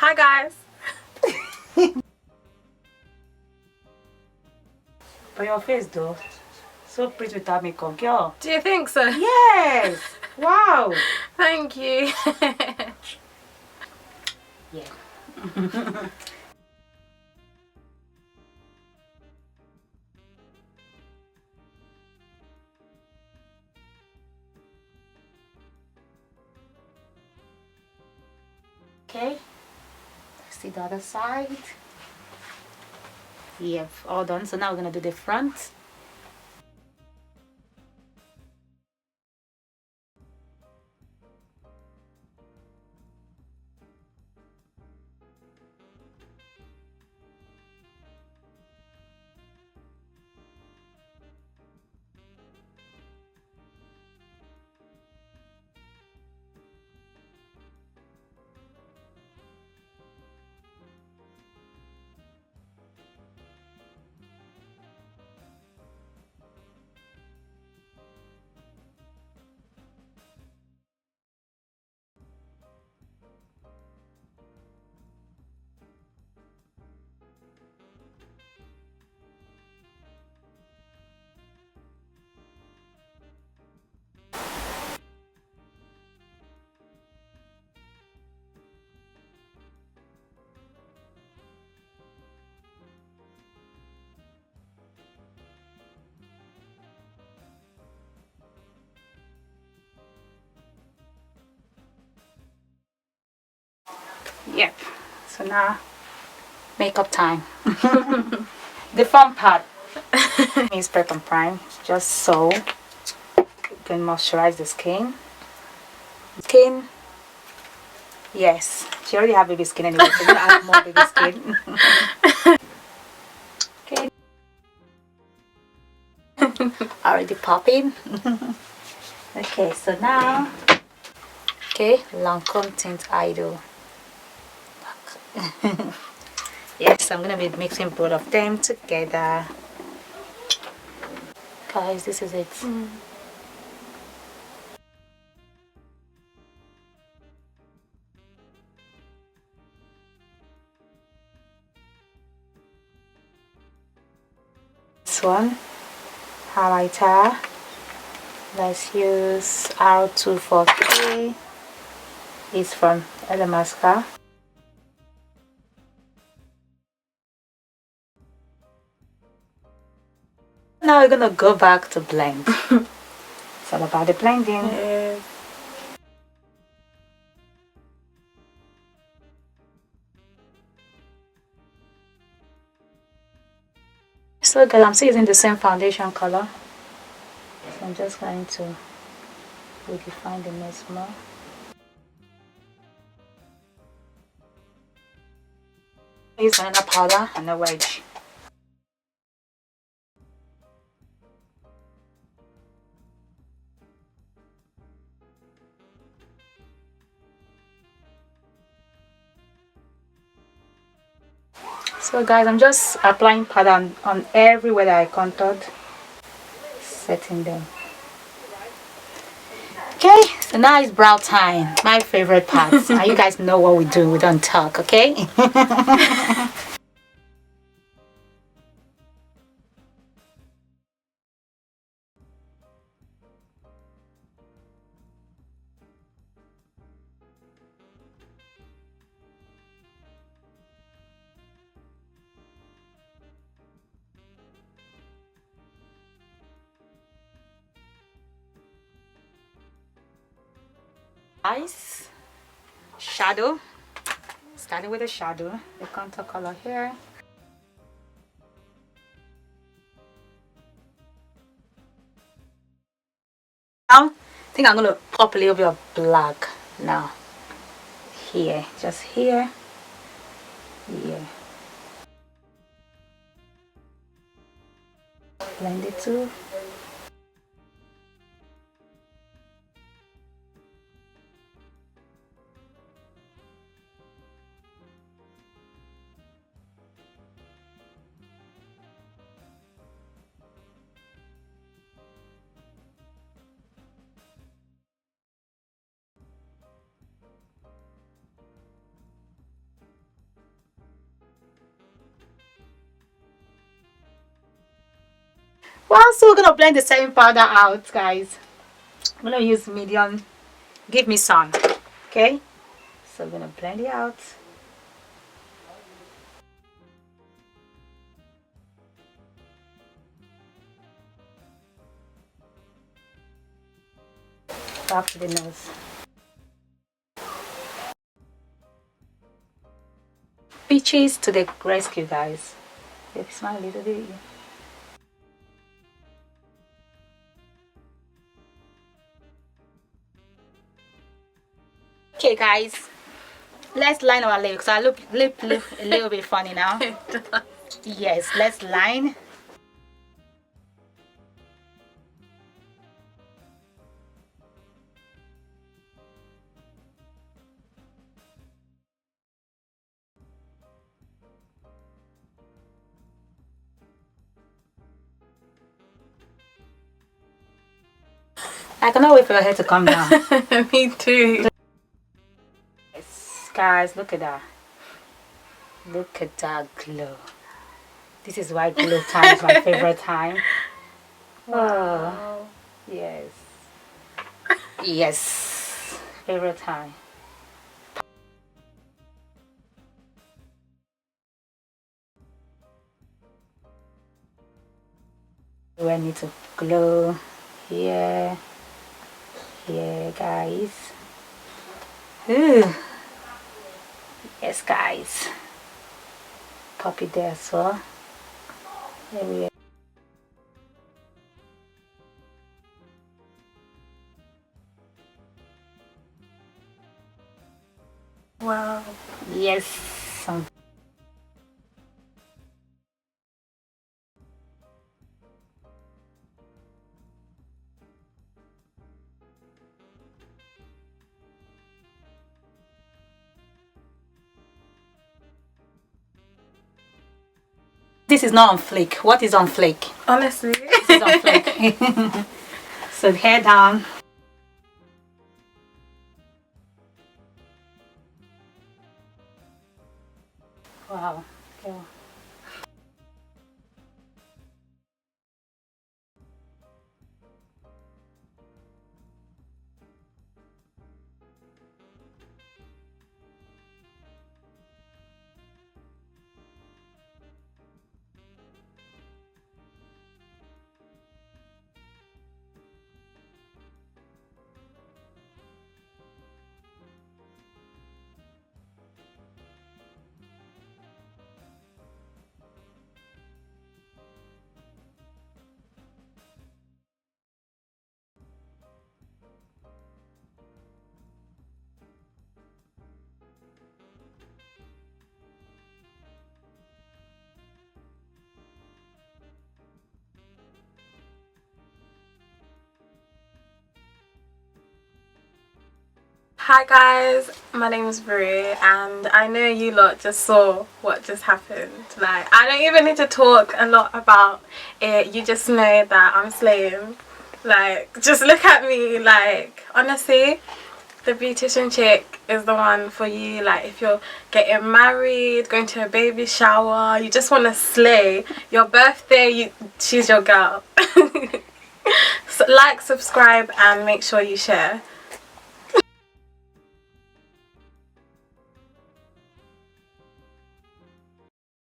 Hi guys. But your face though, so pretty without makeup, girl. Do you think so? Yes. Wow. Thank you. Yeah. Okay. Let's see the other side. Yep, all done. So now we're gonna do the front. Yep. So now makeup time. The fun part is prep and prime, just so you can moisturize the skin. Yes, she already have baby skin anyway, so we're gonna add more baby skin. Okay. Already popping. Okay, so now, okay, Lancome Tint Idol. Yes, I'm gonna be mixing both of them together. Guys, this is it. This one, highlighter. Let's use R24K. It's from Elamaska. Now we're gonna go back to blend. It's all about the blending. Yeah. So guys, I'm still using the same foundation color. So I'm just going to redefine the nose more. Use banana powder and a wedge. So guys, I'm just applying powder on everywhere that I contoured, setting them. Okay, so now it's brow time, my favorite part. Now you guys know what we do, we don't talk, okay? Eyes, shadow, starting with the shadow, the contour color here. Now, I think I'm gonna pop a little bit of black now. Here, just here, here. Blend it too. Well, so we're gonna blend the setting powder out, guys. I'm gonna use medium. Give me sun. Okay, so I'm gonna blend it out. Back to the nose. Peaches to the rescue, guys. Maybe smile a little bit. Okay, guys, let's line our lips. I look a little bit funny now. Yes, let's line. I cannot wait for your hair to come down. Me too. Yes, guys, look at that. Look at that glow. This is why glow time is my favorite time. Oh, yes. Yes, favorite time. We need to glow here. Here, guys. Ooh. Yes, guys. Pop it there as well. There we are. Wow. Yes. This is not on flake. What is on flake? Honestly. This is on flake. So hair down. Wow. Okay. Hi guys, my name is Brie and I know you lot just saw what just happened. Like, I don't even need to talk a lot about it. You just know that I'm slaying. Like, just look at me. Like, honestly, the Beauticianchic is the one for you. Like, if you're getting married, going to a baby shower, you just want to slay, your birthday, she's your girl. So like, subscribe and make sure you share.